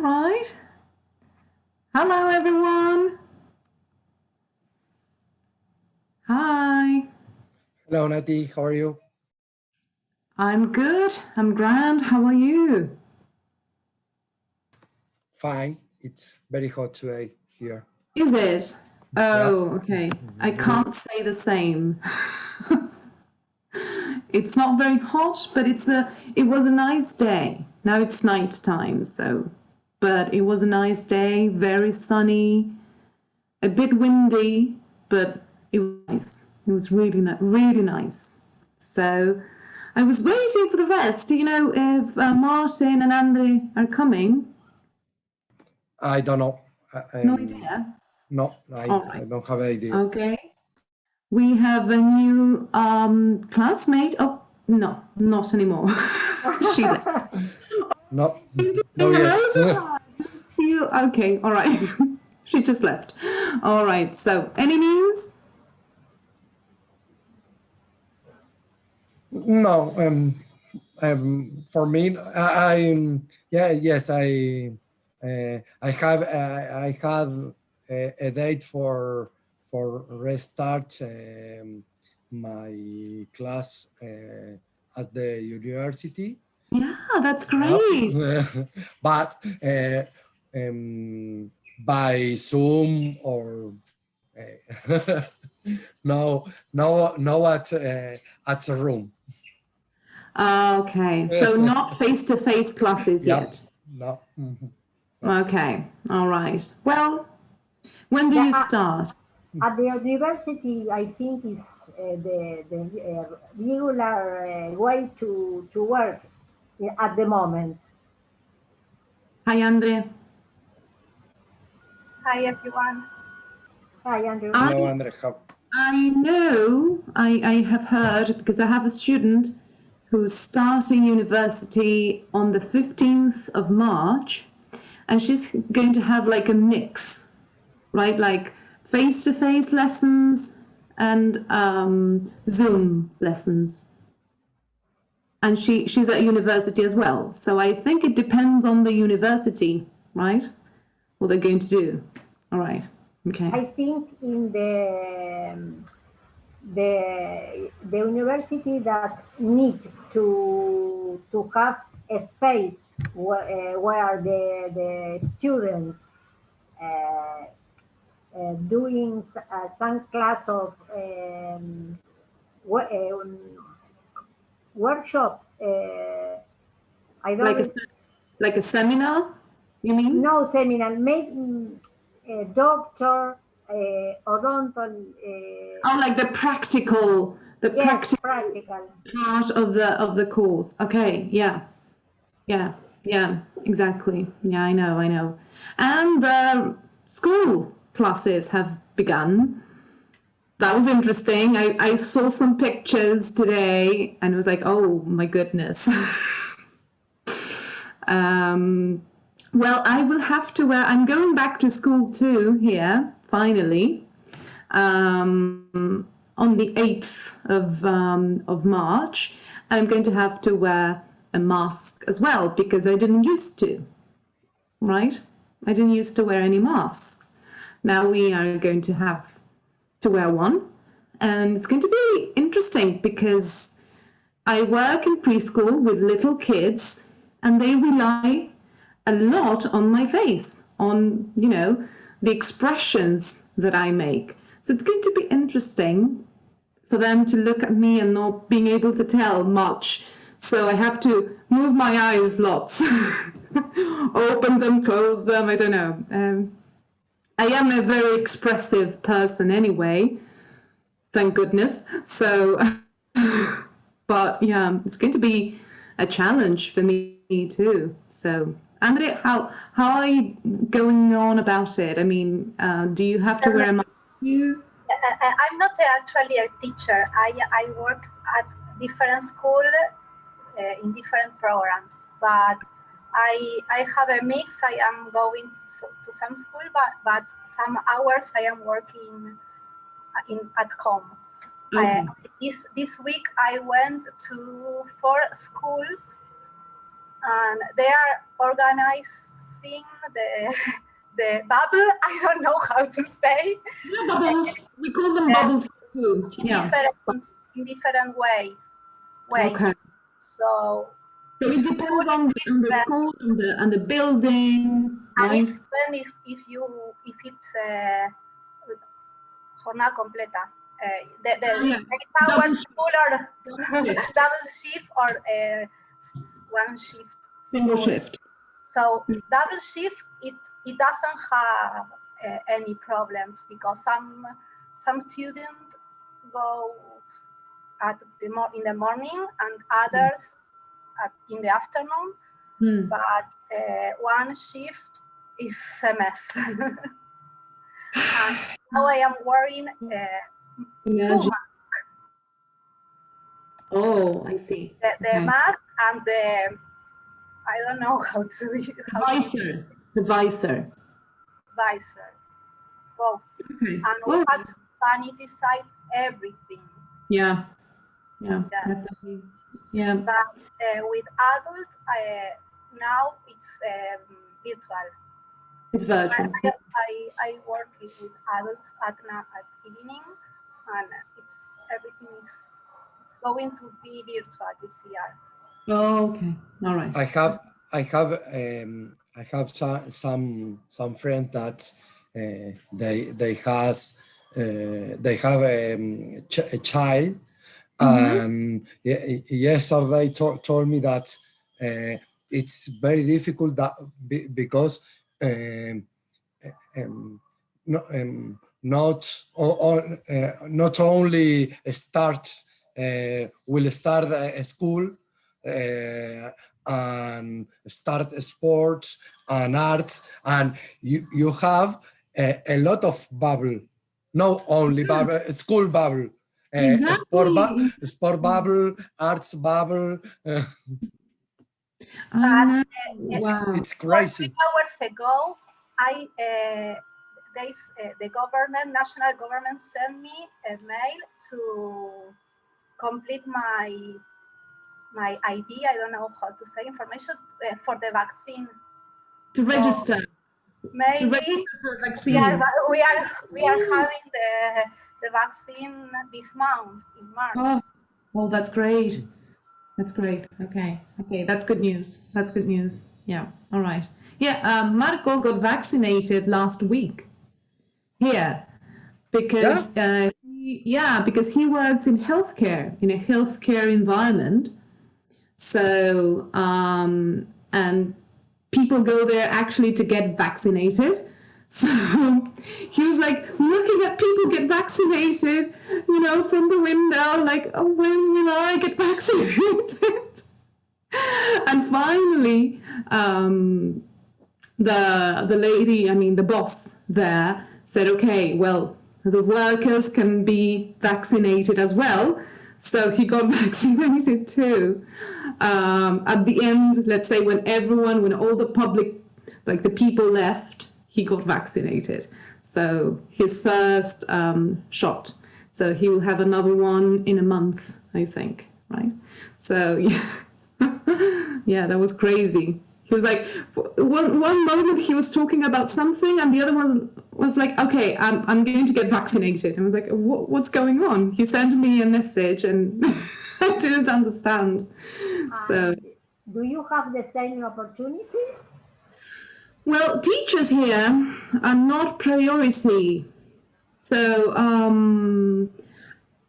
right. Hello, everyone. Hi. Hello, Naty. How are you? I'm good. I'm grand. How are you? Fine. It's very hot today here. Is it? Oh, Yeah. okay. I can't say the same. It's not very hot, but it was a nice day. Now it's night time, but it was a nice day, very sunny, a bit windy, but it was nice. It was really nice. So I was waiting for the rest. Do you know if Martin and Andre are coming? I don't know. No idea? No, All right. I don't have an idea. Okay. We have a new classmate. Oh, no, not anymore. She left. No, no yet. Okay, all right. She just left. All right, so any news? No, for me, yes, I have a date for restart my class at the university. Yeah, that's great. But by Zoom or no at the room. Okay, so not face-to-face classes Yep. yet. No. Okay, all right. Well, when do you start? At the university, I think is the regular way to work at the moment. Hi, Andre. Hi, everyone. Hi, Andrew. Hello, Andre. I know, I have heard, because I have a student who's starting university on the 15th of March, and she's going to have like a mix, right? Like face-to-face lessons and Zoom lessons. And she's at university as well. So I think it depends on the university, right? What they're going to do. All right. Okay. I think in the university that need to have a space where the students doing some class of workshop. I don't like a seminar, you mean? No seminar. Make a doctor, odontal. Oh, like the practical, practical part of the course. Okay, yeah, exactly. Yeah, I know. And the school classes have begun. That was interesting. I saw some pictures today and it was like, oh my goodness. Well, I will have to wear, I'm going back to school too here, finally, on the 8th of March. And I'm going to have to wear a mask as well because I didn't used to, right? I didn't used to wear any masks. Now we are going to have to wear one. And it's going to be interesting because I work in preschool with little kids and they rely a lot on my face, on, you know, the expressions that I make. So it's going to be interesting for them to look at me and not being able to tell much. So I have to move my eyes lots, open them, close them, I don't know. I am a very expressive person anyway, thank goodness. So, but yeah, it's going to be a challenge for me too. So, Andre, how are you going on about it? I mean, do you have to wear a mask? I'm not actually a teacher. I work at different school in different programs, but I have a mix. I am going to some school, but some hours I am working at home. Okay. This week I went to 4 schools, and they are organizing the bubble. I don't know how to say. Yeah, bubbles. We call them bubbles too. Yeah. In different ways. Okay. So it depends on the school and the building, and right? it's then if it's jornada completa, the 8 hours school or double shift or one shift. Single shift. So double shift, it doesn't have any problems because some students go in the morning and others in the afternoon. But one shift is a mess. And now I am wearing 2 masks. Oh, I see. The mask and the, I don't know how to the visor. Both. Okay. And we had to sanitize everything. Yeah, definitely. Yeah. But with adults, now it's virtual. It's virtual. I work with adults at evening, and everything is going to be virtual this year. Oh, okay. All right. I have some friends that they have a child, and yesterday told me that it's very difficult because not only will start a school and start sports and arts, and you have a lot of bubble, not only bubble, school bubble, Exactly. sport bubble, arts bubble. Wow. It's crazy. 3 hours ago, the national government sent me a mail to complete my ID. I don't know how to say information for the vaccine. To register. Maybe to register for vaccine. we are having the vaccine this month in March. Oh, that's great. That's great. Okay. That's good news. Yeah. All right. Yeah. Marco got vaccinated last week here because because he works in healthcare, in a healthcare environment. So and people go there actually to get vaccinated. So he was like looking at people get vaccinated, from the window, like, oh, when will I get vaccinated? And finally, the lady, the boss there said, okay, well, the workers can be vaccinated as well. So he got vaccinated too. At the end, let's say when all the public, like the people left, he got vaccinated. So his first shot. So he will have another one in a month, I think, right? So yeah, that was crazy. He was like, one moment he was talking about something, and the other one was like, okay, I'm going to get vaccinated. And I was like, what's going on? He sent me a message, and I didn't understand. So, do you have the same opportunity? Well, teachers here are not priority. So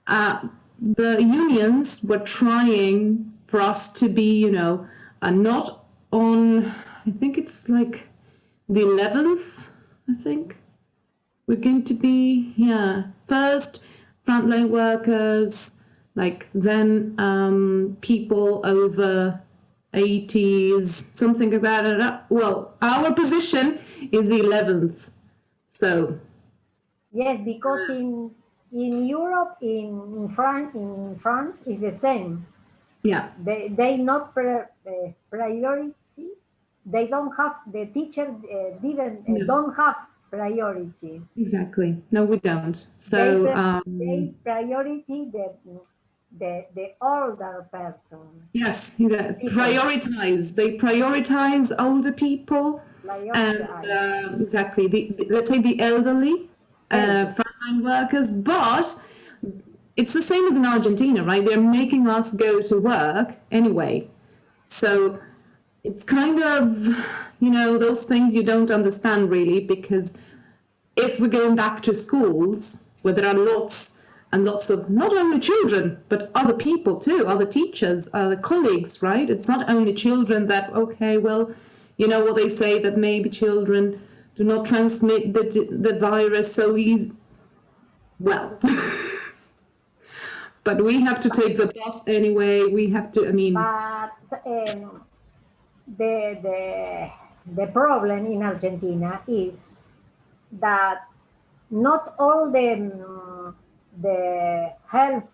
the unions were trying for us to be, not on, I think it's like the 11th, I think. We're going to be, first frontline workers, like then people over 80s, something like that. Well, our position is the 11th. So yes, because in Europe, in France is the same. Yeah. They not priority. They don't have, the teacher don't have priority. Exactly. No, we don't. So they priority the older person. Yes, prioritize. They prioritize older people, and exactly, let's say the elderly, frontline workers. But it's the same as in Argentina, right? They're making us go to work anyway. So it's kind of, those things you don't understand really, because if we're going back to schools where there are lots and lots of not only children, but other people too, other teachers, other colleagues, right? It's not only children that, okay, well, you know what they say, that maybe children do not transmit the virus so easy. Well, but we have to take the bus anyway. We have to, But the problem in Argentina is that not all the health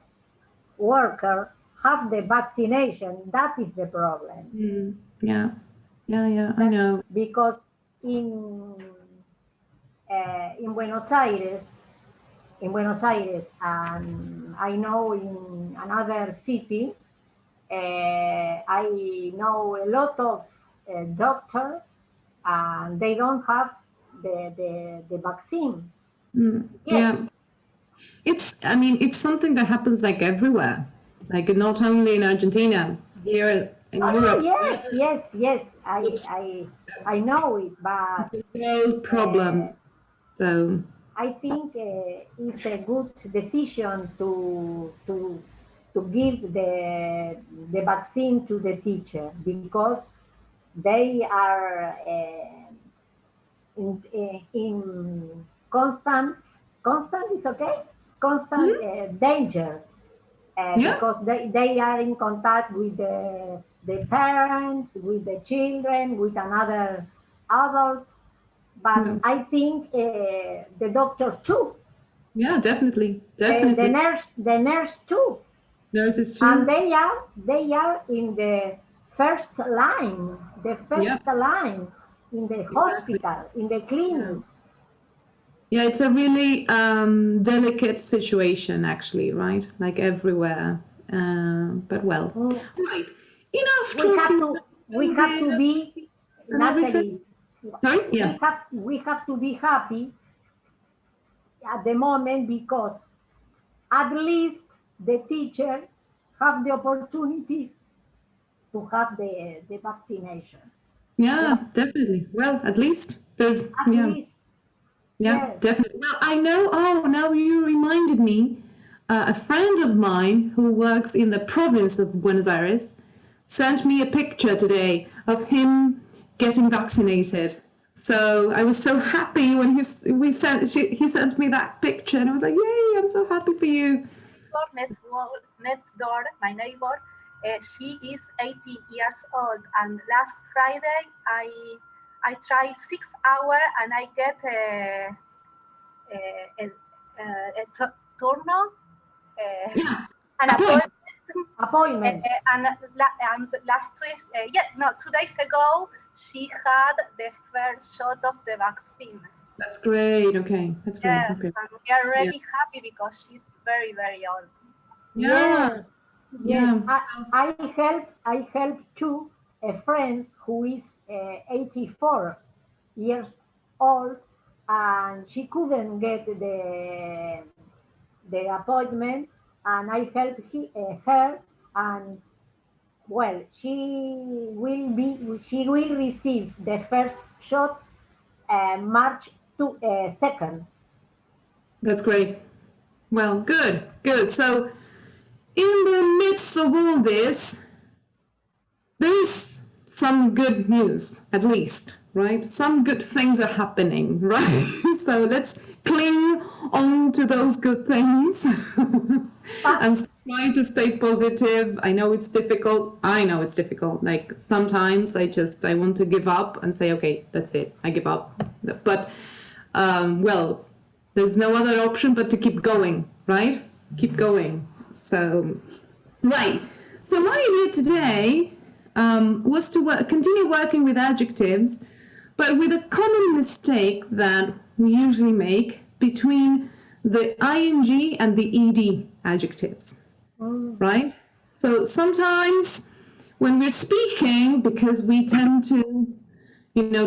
workers have the vaccination. That is the problem. Yeah, I know. Because in Buenos Aires, and I know in another city, I know a lot of doctors, and they don't have the vaccine. Yeah, it's something that happens like everywhere, like not only in Argentina, here in Europe. Yes. I know it, but it's a world problem. So I think it's a good decision to give the vaccine to the teacher, because they are in constant is okay, constant danger, because they are in contact with the parents, with the children, with another adults. But I think the doctor too. Yeah, definitely. The nurse too. Nurses too. And they are in the first line, line in the hospital, in the clinic. Yeah, it's a really delicate situation, actually, right? Like everywhere. But well, right. Enough talking. We have to be, Natalie. Sorry? Yeah. We have to be happy at the moment, because at least the teacher have the opportunity to have the vaccination. Yeah, definitely. Well, at least there's Yes. Definitely. Well, I know. Oh, now you reminded me. A friend of mine who works in the province of Buenos Aires sent me a picture today of him getting vaccinated. So I was so happy when he sent me that picture, and I was like, "Yay! I'm so happy for you." Next door, my neighbor, she is 80 years old, and last Friday I tried 6 hours and I get a turno, an appointment. And last Tuesday, 2 days ago, she had the first shot of the vaccine. That's great. Okay, that's great. Yes, okay. And we are really happy because she's very, very old. Yeah. I help too a friend who is 84 years old, and she couldn't get the appointment, and I helped her, and well, she will receive the first shot March 2nd. That's great. Well, good. So, in the midst of all this, there is some good news, at least, right? Some good things are happening, right? So let's cling on to those good things and try to stay positive. I know it's difficult. Like sometimes I want to give up and say, okay, that's it. I give up. But, well, there's no other option but to keep going, right? Keep going. So, right. So my idea today was to continue working with adjectives, but with a common mistake that we usually make between the ing and the ed adjectives. right? So sometimes when we're speaking, because we tend to,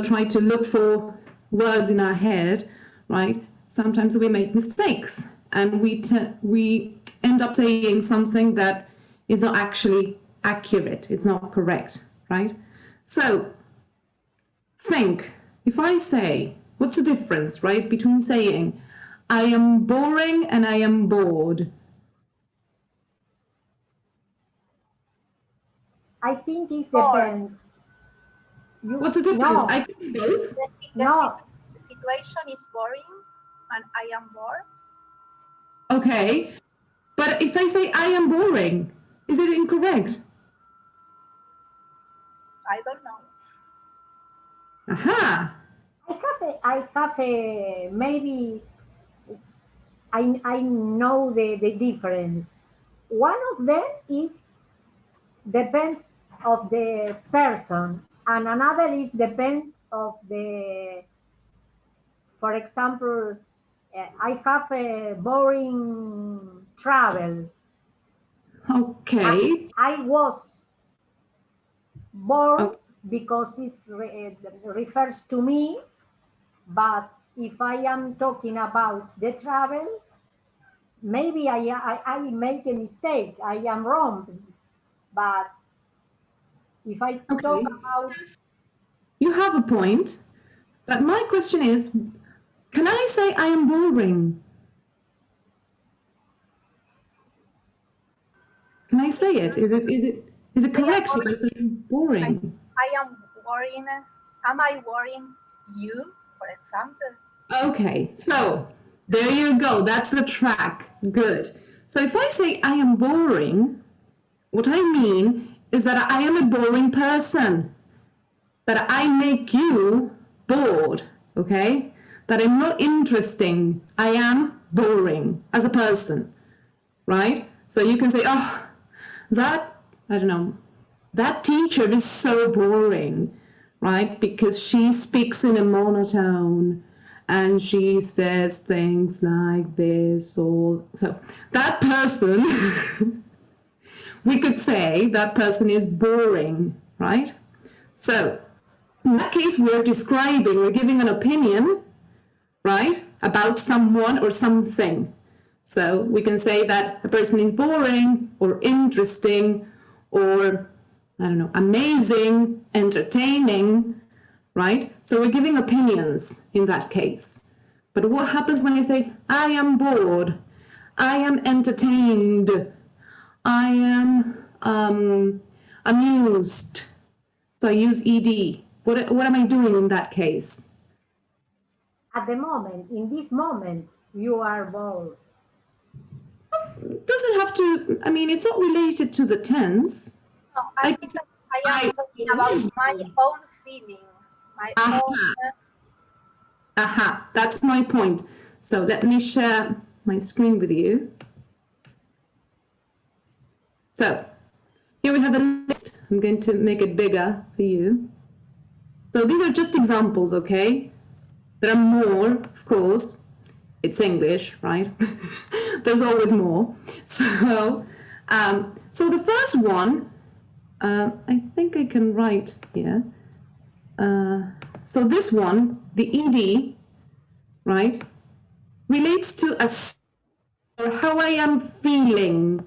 try to look for words in our head, right? Sometimes we make mistakes and we end up saying something that is not actually accurate. It's not correct, right? So think, if I say, what's the difference, right, between saying I am boring and I am bored? I think it Or- depends. What's the difference? No, I can do both. The situation is boring and I am bored. Okay, but if I say I am boring, is it incorrect? I don't know. Aha! I have a maybe I know the difference. One of them is depends of the person, and another is depends of the. For example, I have a boring travel. Okay. I was bored Oh. because it refers to me, but if I am talking about the travel, maybe I make a mistake. I am wrong. But if I Okay. talk about, You have a point, but my question is, can I say I am boring? Can I say it? Is it correct if I say I'm boring? I am worrying. Am I worrying you, for example? Okay, so there you go. That's the track. Good. So if I say I am boring, what I mean is that I am a boring person. That I make you bored, okay? That I'm not interesting. I am boring as a person, right? So you can say, oh, I don't know, that teacher is so boring, right? Because she speaks in a monotone and she says things like this or so. That person, we could say that person is boring, right? So in that case, we're giving an opinion, right, about someone or something. So we can say that a person is boring or interesting or, I don't know, amazing, entertaining, right? So we're giving opinions in that case. But what happens when I say, I am bored, I am entertained, I am amused? So I use ed. What am I doing in that case? at the moment, in this moment, you are bored. Doesn't have to, I mean, it's not related to the tense. No, I think that I am talking about my own feeling, my own. Aha, that's my point. So let me share my screen with you. So here we have a list. I'm going to make it bigger for you. So these are just examples, okay? There are more, of course. It's English, right? There's always more. So the first one, I think I can write here. So this one, the ed, right, relates to how I am feeling,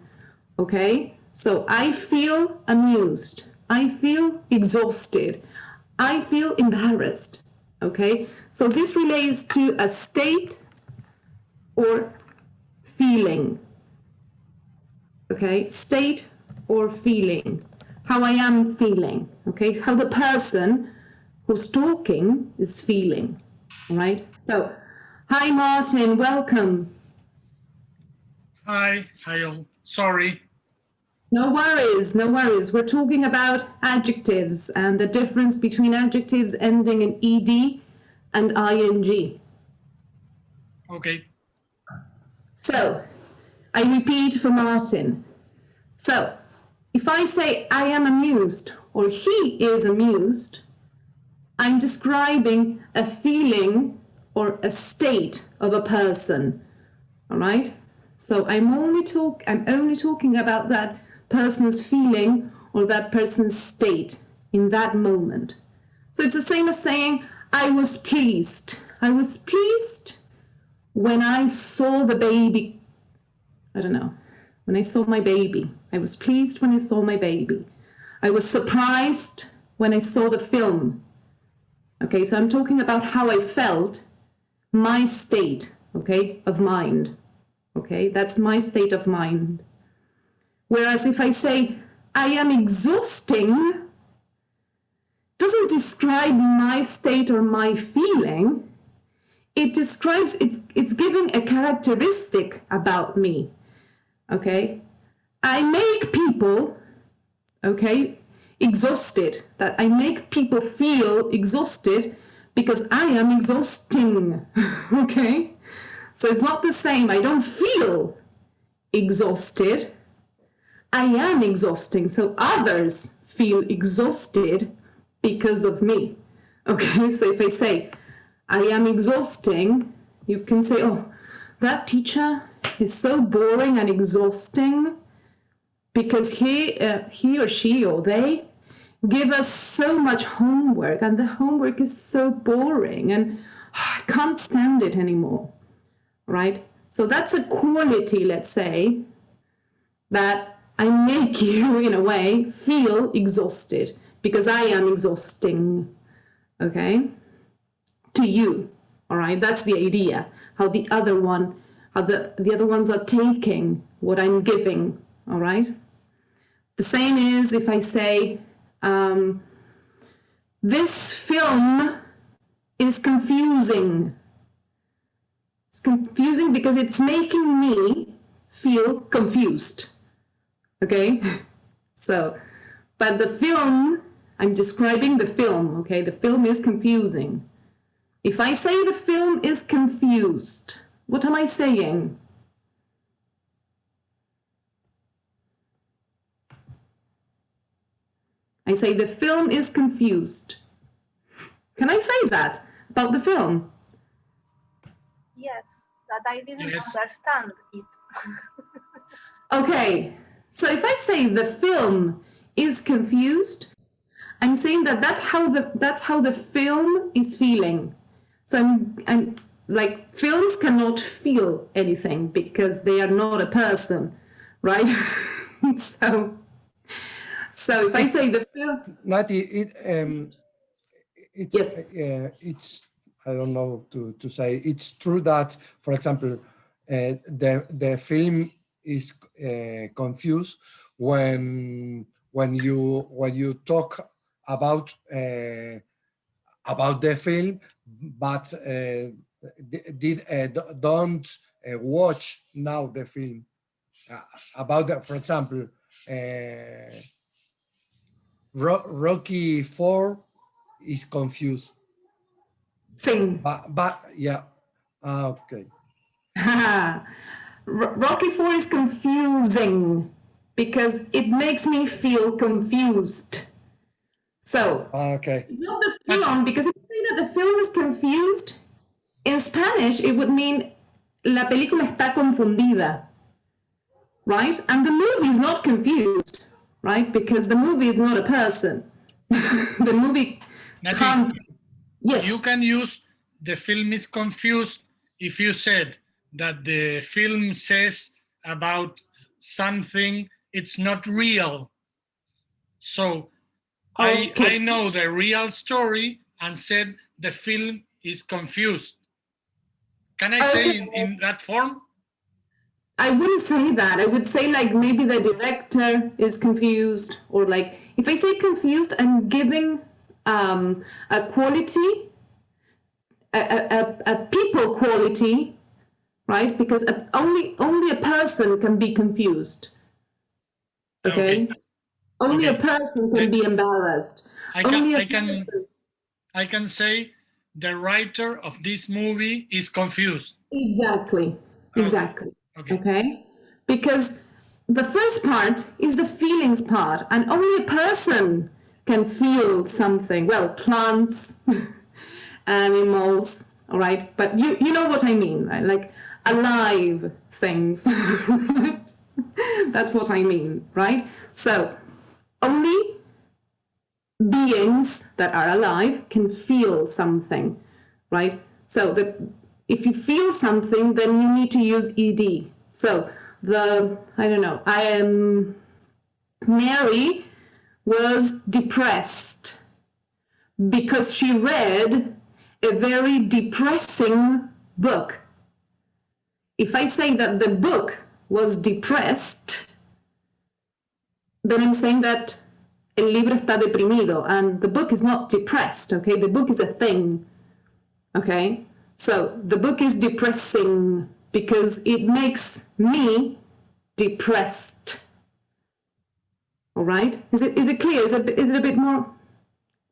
okay? So I feel amused. I feel exhausted. I feel embarrassed, okay? So this relates to a state or feeling, okay? State or feeling, how I am feeling, okay? How the person who's talking is feeling, all right? So, hi Martin, welcome. Hi all. Sorry. No worries, no worries. We're talking about adjectives and the difference between adjectives ending in ed and ing. Okay. So, I repeat for Martin. So, if I say I am amused or he is amused, I'm describing a feeling or a state of a person, all right? So I'm only talking about that person's feeling or that person's state in that moment. So it's the same as saying, I was pleased. I was pleased when I saw the baby. I don't know. When I saw my baby. I was pleased when I saw my baby. I was surprised when I saw the film. Okay, so I'm talking about how I felt, my state, okay, of mind. Okay, that's my state of mind. Whereas if I say, I am exhausting, doesn't describe my state or my feeling. It describes, it's giving a characteristic about me. Okay, I make people, okay, exhausted, that I make people feel exhausted because I am exhausting. Okay, so it's not the same. I don't feel exhausted. I am exhausting, so others feel exhausted because of me. Okay, so if I say, I am exhausting, you can say, oh, that teacher is so boring and exhausting because he or she or they give us so much homework and the homework is so boring and I can't stand it anymore, right? So that's a quality, let's say, that I make you, in a way, feel exhausted because I am exhausting, okay, to you, all right? That's the idea, how the other ones are taking what I'm giving, all right? The same is if I say, this film is confusing. It's confusing because it's making me feel confused, okay? So, but the film, I'm describing the film, okay? The film is confusing. If I say the film is confused, what am I saying? I say the film is confused. Can I say that about the film? Yes, that I didn't Yes. understand it. Okay, so if I say the film is confused, I'm saying that that's how the film is feeling. So I'm like, films cannot feel anything because they are not a person, right? So if I say the film, Naty, yes, it's I don't know to say. It's true that, for example, the film is confused when you talk about the film, but don't watch now the film about the, for example. Rocky 4 is confused. sing. But yeah, okay. Rocky 4 is confusing because it makes me feel confused. So, Okay. not the film, because if you say that the film is confused, in Spanish it would mean la película está confundida, right? And the movie is not confused, right? Because the movie is not a person. The movie Naty, can't. Yes. you can use the film is confused if you said that the film says about something it's not real. So I Okay. know the real story and said the film is confused. Can I say in that form? I wouldn't say that. I would say like maybe the director is confused, or like if I say confused, I'm giving a quality, a people quality, right? Because only a person can be confused. Okay. Only Okay. a person can be embarrassed. I can say the writer of this movie is confused. Exactly. Exactly. Okay. Okay. Because the first part is the feelings part, and only a person can feel something. Well, plants, animals, all right. But you know what I mean, right? Like alive things. That's what I mean, right? So only beings that are alive can feel something, right? So if you feel something, then you need to use ed. So Mary was depressed because she read a very depressing book. If I say that the book was depressed, then I'm saying that el libro está deprimido, and the book is not depressed, okay? The book is a thing, okay? So the book is depressing because it makes me depressed. All right? Is it clear? Is it a bit more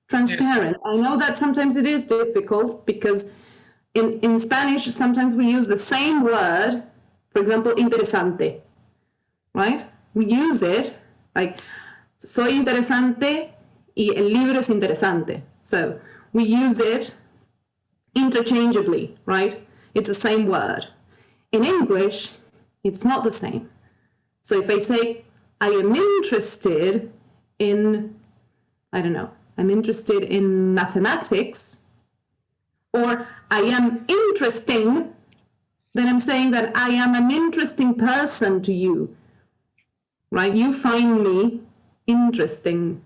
transparent? Yes. I know that sometimes it is difficult because in Spanish, sometimes we use the same word, for example, interesante, right? We use it like, soy interesante y el libro es interesante. So we use it interchangeably, right? It's the same word. In English, it's not the same. So if I say, I am interested in, I'm interested in mathematics, or I am interesting, then I'm saying that I am an interesting person to you, right? You find me interesting,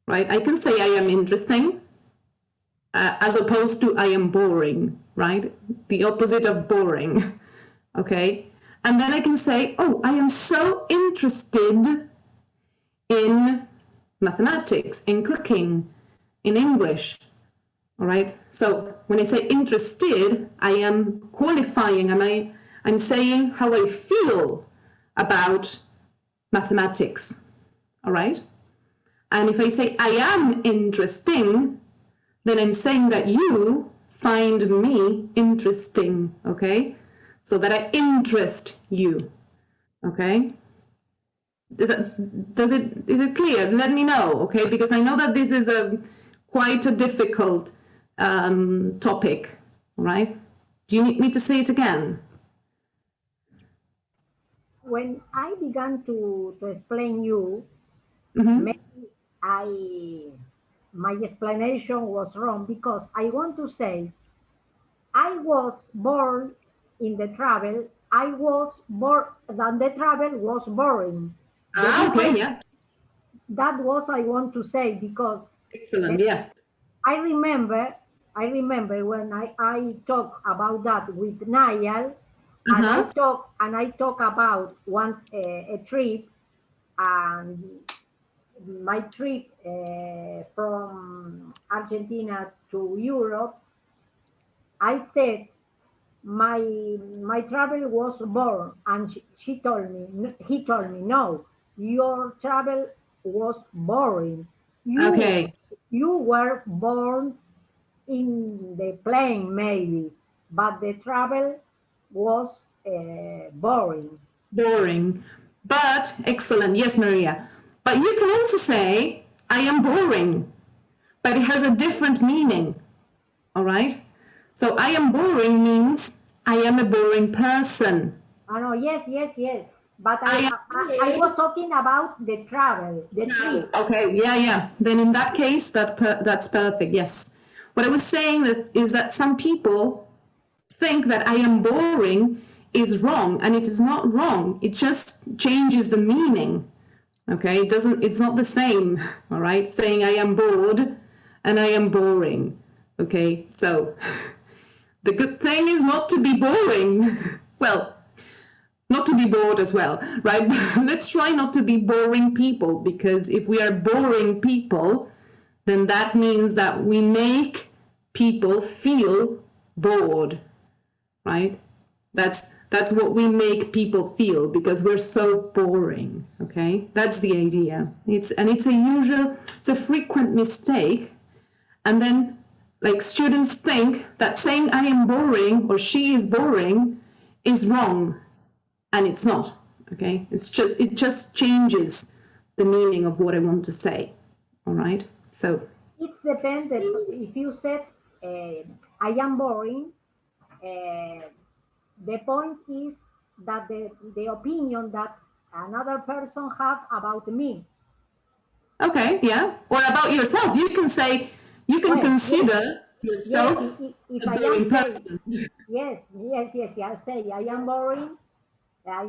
right? I can say I am interesting as opposed to I am boring, right? The opposite of boring, okay? And then I can say, oh, I am so interested in mathematics, in cooking, in English, all right? So when I say interested, I am qualifying, I'm saying how I feel about mathematics, all right? And if I say I am interesting, then I'm saying that you find me interesting, okay? So that I interest you, okay? Is it clear? Let me know, okay? Because I know that this is quite a difficult topic, right? Do you need me to say it again? When I began to explain you, maybe my explanation was wrong, because I want to say I was born in the travel. I was born, and the travel was boring. Okay, yeah. That was I want to say, because excellent, yeah. I remember when I talk about that with Niall, and I talk about a trip, and my trip from Argentina to Europe. I said my travel was boring, and he told me, no, your travel was boring. You were born in the plane maybe, but the travel was boring. Boring, but excellent. Yes, Maria. But you can also say, I am boring, but it has a different meaning, all right? So I am boring means I am a boring person. Oh, no, yes. But I was talking about the travel, the trip. Okay, yeah. Then in that case, that's perfect, yes. What I was saying is that some people think that I am boring is wrong, and it is not wrong. It just changes the meaning, okay? It's not the same, all right? Saying I am bored and I am boring, okay? So the good thing is not to be boring. Well, not to be bored as well, right? Let's try not to be boring people, because if we are boring people, then that means that we make people feel bored, right? That's what we make people feel, because we're so boring, okay? That's the idea. It's a frequent mistake. And then like students think that saying I am boring or she is boring is wrong, and it's not, okay? It just changes the meaning of what I want to say, all right? So it depends. If you said I am boring, the point is that the opinion that another person have about me. Okay, yeah. Or about yourself. You can say, you can Well, consider yourself if a I boring am person. yes, I say I am boring. I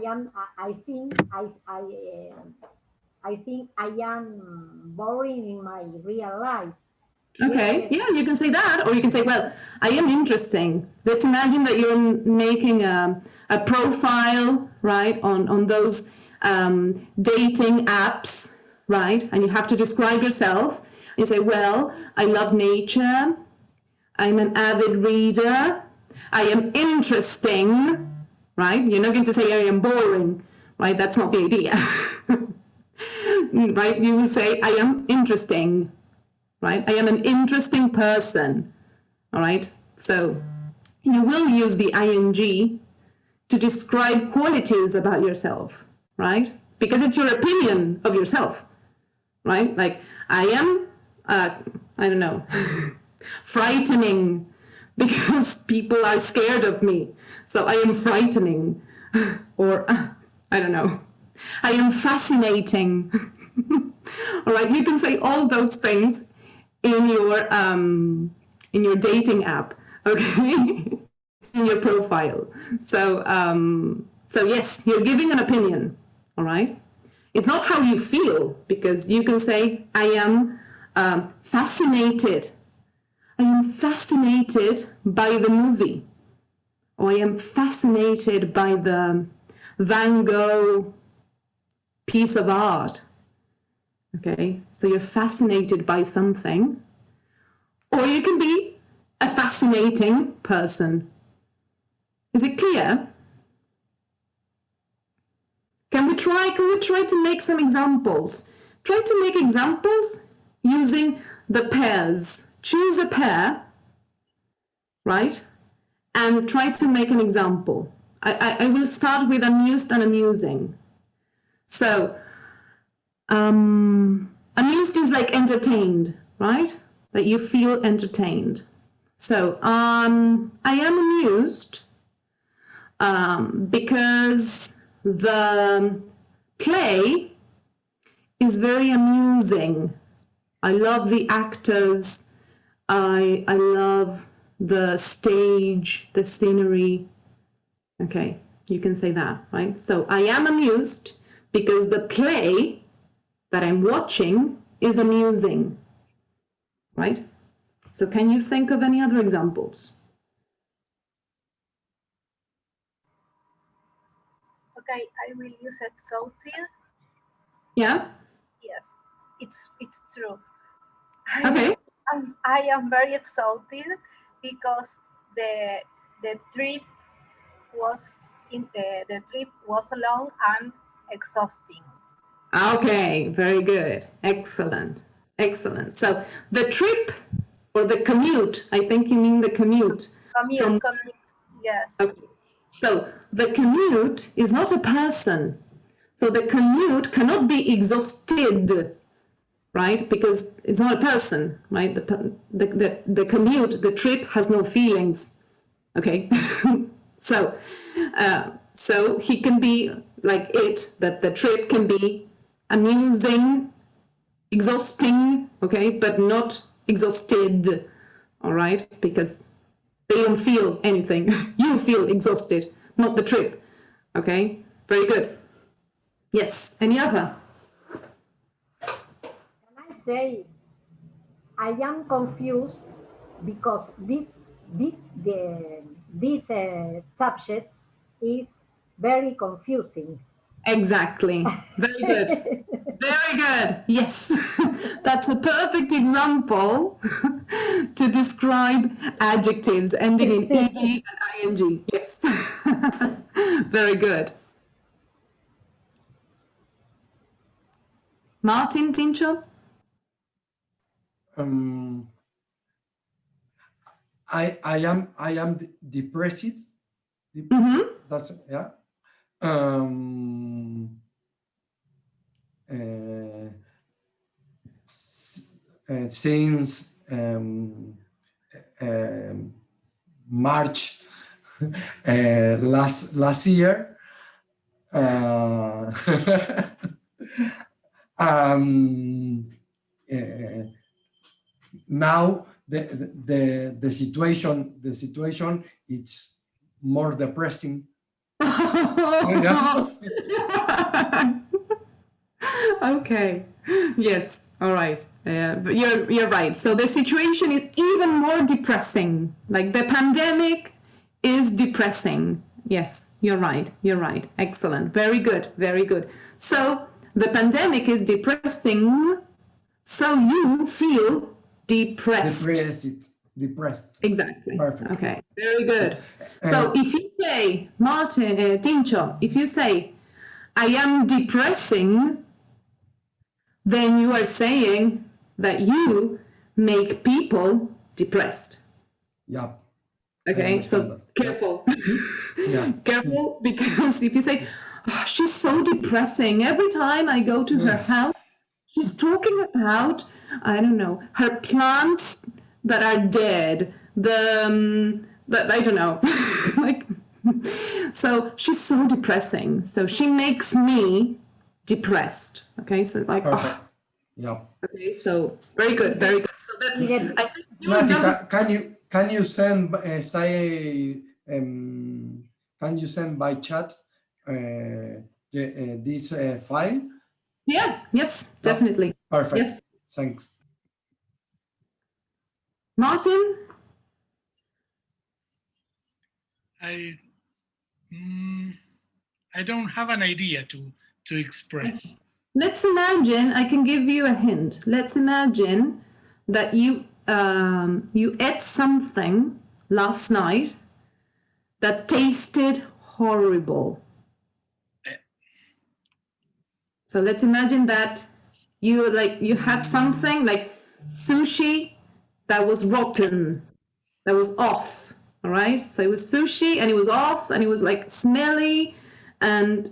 think I am boring in my real life. Okay, Yes, yeah, you can say that, or you can say, well, I am interesting. Let's imagine that you're making a profile, right, on those dating apps, right, and you have to describe yourself. You say, well, I love nature, I'm an avid reader, I am interesting, right? You're not going to say I am boring, right? That's not the idea, right? You will say, I am interesting. Right? I am an interesting person. All right. So you will use the ing to describe qualities about yourself, right? Because it's your opinion of yourself, right? Like I am, I don't know, frightening because people are scared of me. So I am frightening, or I don't know, I am fascinating. All right, you can say all those things in your dating app, okay, in your profile. So yes, you're giving an opinion. All right, it's not how you feel, because you can say I am fascinated. I am fascinated by the movie, or I am fascinated by the Van Gogh piece of art. Okay, so you're fascinated by something, or you can be a fascinating person. Is it clear? Can we try to make some examples? Try to make examples using the pairs. Choose a pair, right? And try to make an example. I will start with amused and amusing. So, amused is like entertained, right? That you feel entertained. So, I am amused because the play is very amusing. I love the actors. I love the stage, the scenery. Okay, you can say that, right? So I am amused because the play that I'm watching is amusing, right? So can you think of any other examples? Okay, I will use exhausted. Yeah? Yes, it's true. Okay. I am very exhausted because the trip was the trip was long and exhausting. Okay, very good. Excellent. Excellent. So the trip or the commute, I think you mean the commute. Commute, yes. Okay. So the commute is not a person. So the commute cannot be exhausted, right? Because it's not a person, right? The commute, the trip has no feelings. Okay. So so he can be like it, that the trip can be amusing, exhausting, okay, but not exhausted, all right? Because they don't feel anything. You feel exhausted, not the trip, okay? Very good. Yes, any other? Can I say I am confused because this subject is very confusing. Exactly. Very good. Very good. Yes. That's a perfect example to describe adjectives ending in ed and ing. Yes. Very good. Martin Tincho? Um, I am depressed. That's yeah. Um, since March last year. Now the situation it's more depressing. Okay. Yes. All right. But you're right. So the situation is even more depressing. Like the pandemic is depressing. Yes, you're right. You're right. Excellent. Very good. Very good. So the pandemic is depressing. So you feel depressed. Depressed. Exactly. Perfect. Okay. Very good. So if you say, Martin, Tincho, if you say, I am depressing, then you are saying that you make people depressed. Yeah. Okay, so careful. Yeah. Careful, because if you say, oh, she's so depressing, every time I go to her house, she's talking about, I don't know, her plants that are dead, but I don't know, like, so she's so depressing. So she makes me depressed. Okay, so like, Perfect. oh, Yeah. okay, so very good, very good. So that I think you Naty, example- can you send can you send by chat this file? yeah, yes, definitely. Perfect. Yes. Thanks. Martin? I don't have an idea to express. Let's imagine, I can give you a hint. Let's imagine that you ate something last night that tasted horrible. So let's imagine that you had something like sushi that was rotten, that was off. All right. So it was sushi and it was off and it was like smelly. And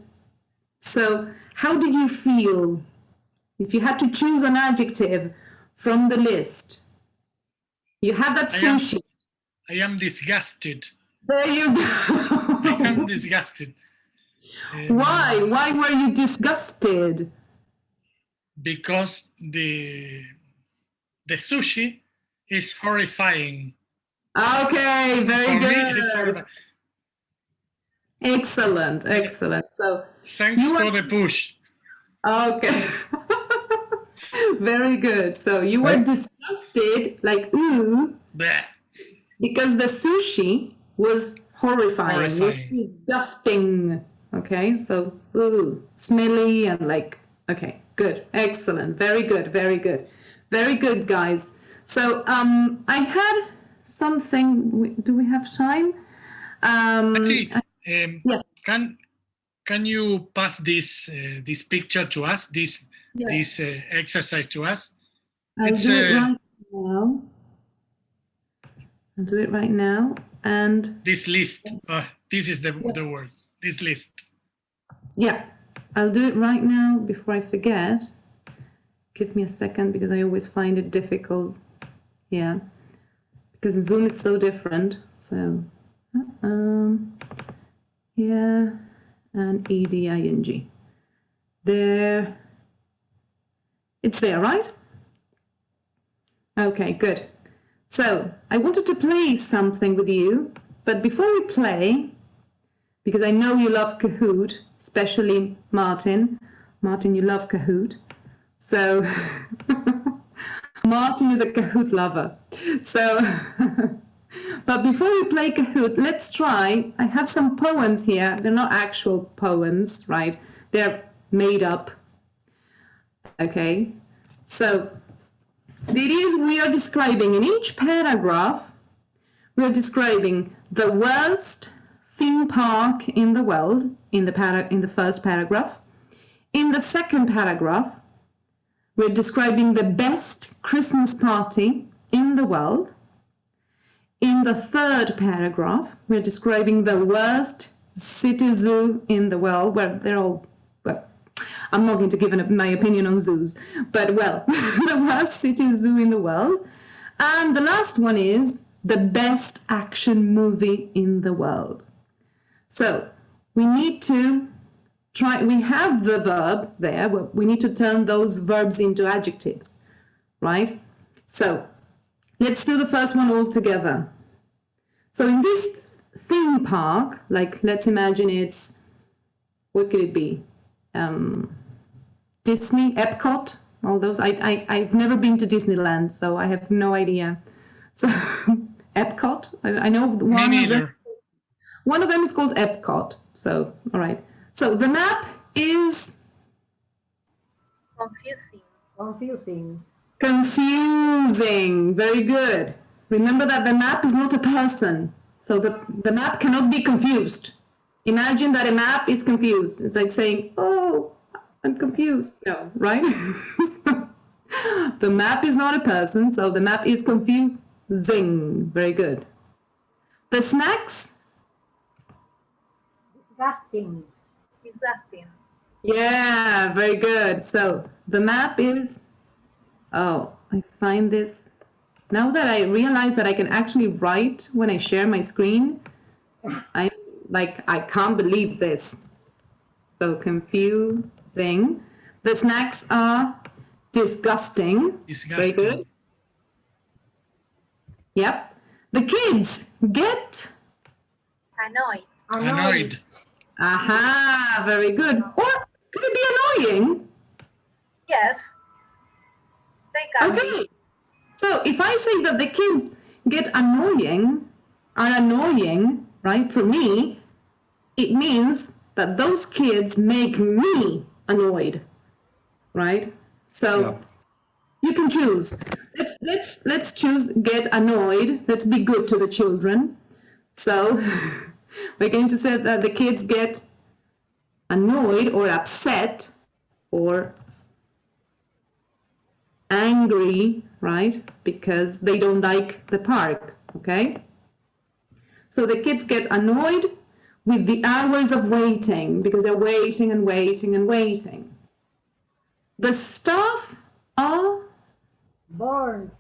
so how did you feel if you had to choose an adjective from the list? You had that sushi. I am disgusted. There you go. I am disgusted. Why? Why were you disgusted? Because the sushi is horrifying. Okay, very For me, good. it's horrifying. Excellent, excellent. So thanks for the push. Okay. Very good. So you were disgusted, like ooh, Blech. because the sushi was horrifying. It was disgusting. Okay, so ooh, smelly and like okay, good, excellent, very good, very good, very good, guys. So I had something. Do we have time? Naty, yeah. Can you pass this this picture to us? This exercise to us? I'll do it right now. I'll do it right now. And this list. This is the word. This list. Yeah, I'll do it right now before I forget. Give me a second because I always find it difficult. Yeah, because Zoom is so different. So, yeah, and EDING. There. It's there, right? Okay, good. So I wanted to play something with you, but before we play, because I know you love Kahoot, especially Martin. Martin, you love Kahoot. So Martin is a Kahoot lover. So, but before we play Kahoot, let's try. I have some poems here. They're not actual poems, right? They're made up. Okay. So it is, we are describing in each paragraph, we are describing the worst theme park in the world in the first paragraph. In the second paragraph, we're describing the best Christmas party in the world. In the third paragraph, we're describing the worst city zoo in the world, where they're all, well, I'm not going to give my opinion on zoos, but well, the worst city zoo in the world. And the last one is the best action movie in the world? So we need to we have the verb there, but we need to turn those verbs into adjectives, right? So let's do the first one all together. So in this theme park, like let's imagine it's, what could it be? Disney, Epcot, all those. I've never been to Disneyland, so I have no idea. So Epcot, I know one of them is called Epcot. So, all right. So the map is confusing. Very good. Remember that the map is not a person. So the map cannot be confused. Imagine that a map is confused. It's like saying, oh, I'm confused. No, right? So, the map is not a person, so the map is confusing. Very good. The snacks? Disgusting. Yeah, very good. So the map is, oh, I find this, now that I realize that I can actually write when I share my screen, I'm like, I can't believe this. So confusing. The snacks are disgusting. Very good. Yep. The kids get Annoyed. Aha, very good. Or could it be annoying? Yes, they can Okay. be. So if I say that the kids get annoying, right, for me, it means that those kids make me annoyed, right? So you can choose. Let's choose get annoyed. Let's be good to the children. So we're going to say that the kids get annoyed or upset or angry, right? Because they don't like the park, okay? So the kids get annoyed with the hours of waiting because they're waiting and waiting and waiting. The staff are Bored.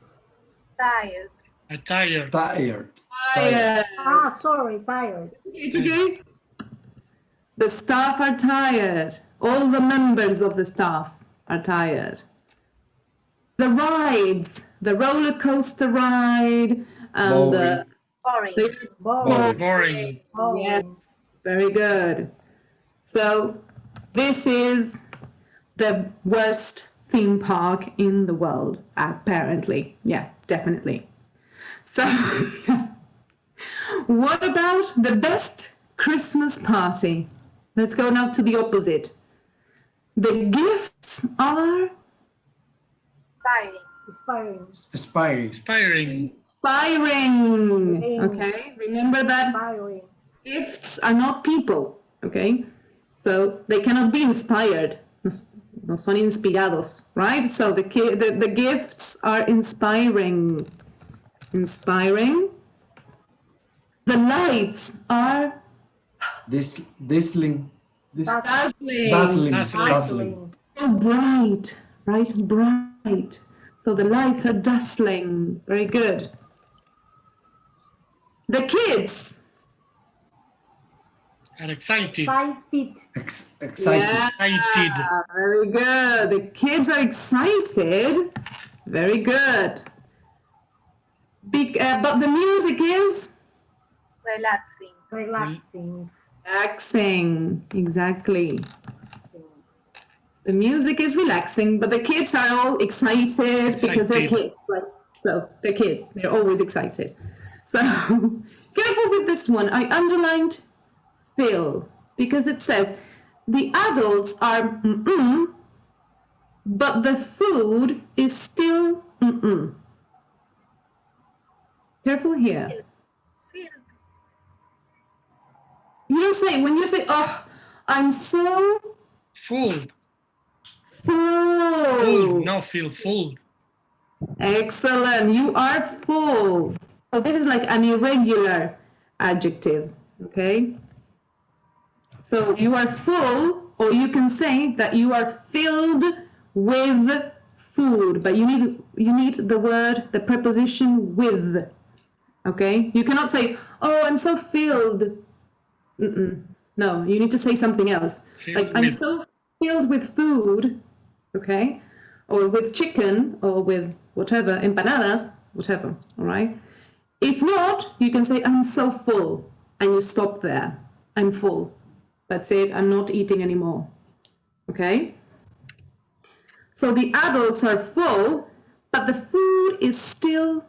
Tired. Tired. Tired. tired. Sorry, tired. It's okay. The staff are tired. All the members of the staff are tired. The rides, the roller coaster ride, and the Boring. Boring. yes, very good. So this is the worst theme park in the world, apparently. Yeah, definitely. So what about the best Christmas party? Let's go now to the opposite. The gifts are Inspiring. inspiring. Okay, remember that Inspiring. gifts are not people. Okay, so they cannot be inspired. No son inspirados, right? So the gifts are inspiring. Inspiring. The lights are Dazzling. dazzling. So bright, right? Bright. So the lights are dazzling. Very good. The kids Are excited. Excited. Excited. very good. The kids are excited. Very good. But the music is Relaxing. relaxing. Exactly. The music is relaxing, but the kids are all excited because they're kids. Right? So they're kids. They're always excited. So careful with this one. I underlined Phil because it says the adults are but the food is still Careful here. You say, when you say, oh, I'm so Full. full. No, feel full. Excellent. You are full. So this is like an irregular adjective, okay? So you are full, or you can say that you are filled with food, but you need the preposition with. Okay? You cannot say, oh, I'm so filled. Mm-mm. No, you need to say something else. Filled Like, I'm with- so filled with food, okay? Or with chicken, or with whatever, empanadas, whatever, all right? If not, you can say, I'm so full, and you stop there. I'm full. That's it, I'm not eating anymore, okay? So the adults are full, but the food is still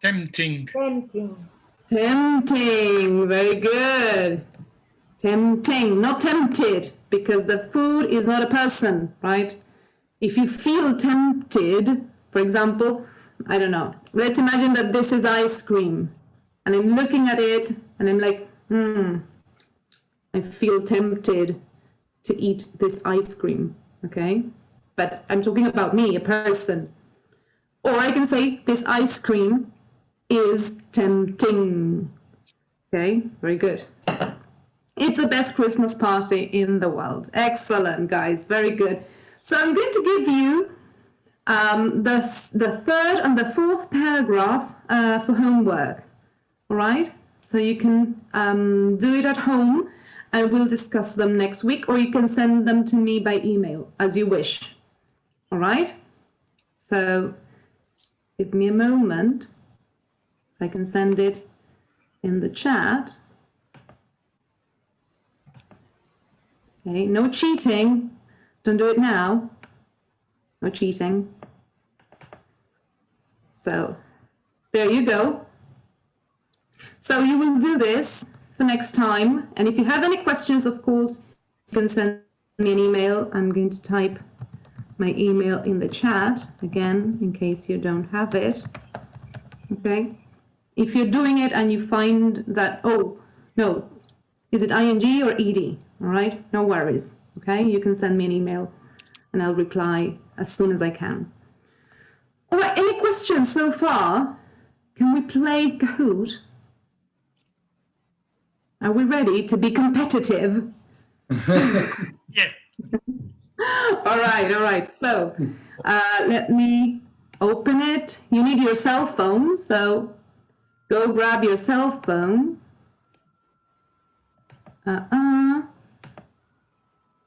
tempting. Tempting. tempting. Very good. Tempting, not tempted, because the food is not a person, right? If you feel tempted, for example, I don't know, let's imagine that this is ice cream, and I'm looking at it, and I'm like, I feel tempted to eat this ice cream, okay? But I'm talking about me, a person. Or I can say, this ice cream is tempting. Okay, very good. It's the best Christmas party in the world. Excellent, guys, very good. So I'm going to give you the third and the fourth paragraph for homework, all right? So you can do it at home, and we'll discuss them next week, or you can send them to me by email, as you wish, all right? So give me a moment so I can send it in the chat. Okay, no cheating. Don't do it now. No cheating. So there you go. So you will do this for next time. And if you have any questions, of course, you can send me an email. I'm going to type my email in the chat again, in case you don't have it. Okay. If you're doing it and you find that, oh, no, is it ing or ed? All right, no worries. Okay, you can send me an email and I'll reply as soon as I can. All right, any questions so far? Can we play Kahoot? Are we ready to be competitive? Yeah. All right. So let me open it. You need your cell phone, so go grab your cell phone.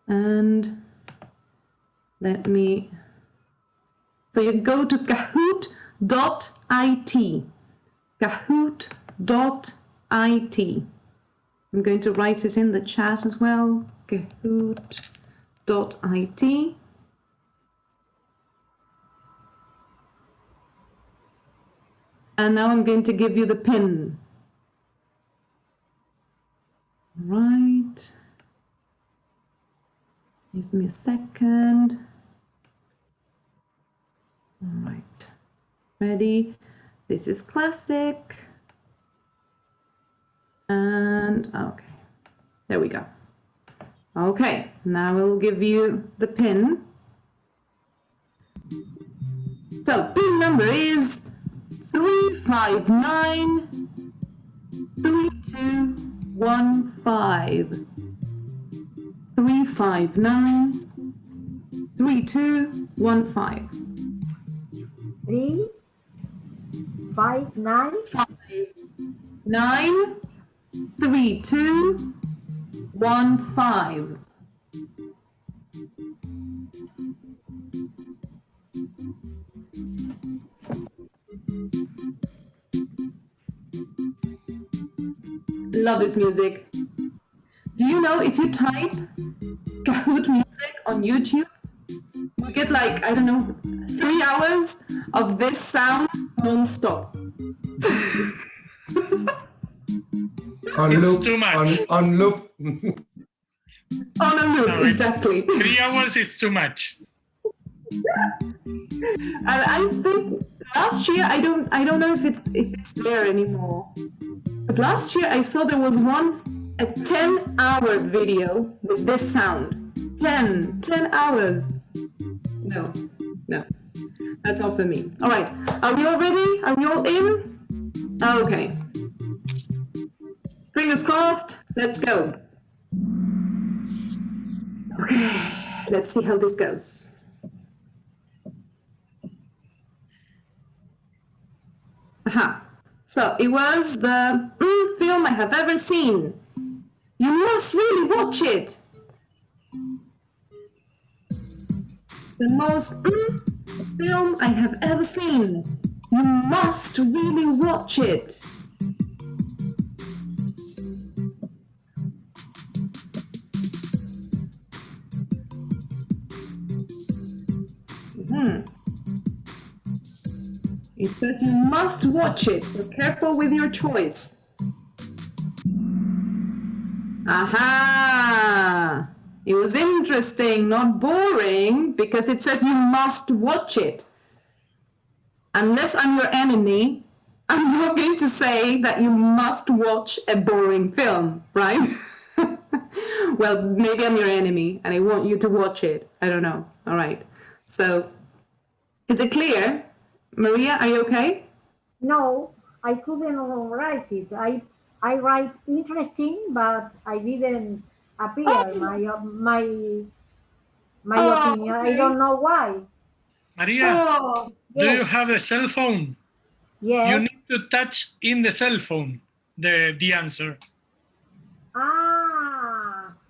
And let me, so you go to kahoot.it, kahoot.it. I'm going to write it in the chat as well, kahoot.it. And now I'm going to give you the pin. Right. Give me a second. All right. Ready? This is classic. And okay. There we go. Okay. Now we'll give you the pin. So pin number is 3593215. 3593215. 359 93215. Love this music. Do you know if you type Kahoot music on YouTube, you get like, I don't know, 3 hours of this sound non-stop. On It's loop. too much. On loop. On a loop, No, it's- exactly. 3 hours is too much. And I think last year, I don't know if it's there anymore. But last year I saw there was a 10-hour video with this sound. 10 hours. No. That's all for me. All right, are we all ready? Are we all in? Okay. Fingers crossed, let's go. Okay, let's see how this goes. Aha. So it was the film I have ever seen. You must really watch it. The most film I have ever seen. You must really watch it. It says you must watch it, so careful with your choice. Aha! It was interesting, not boring, because it says you must watch it. Unless I'm your enemy, I'm not going to say that you must watch a boring film, right? Well, maybe I'm your enemy and I want you to watch it. I don't know. All right. So, is it clear? Maria, are you okay? No, I couldn't write it. I write interesting, but I didn't appear my opinion. I Okay. don't know why. Maria, Oh, do Yes. you have a cell phone? You Yes. need to touch in the cell phone the answer.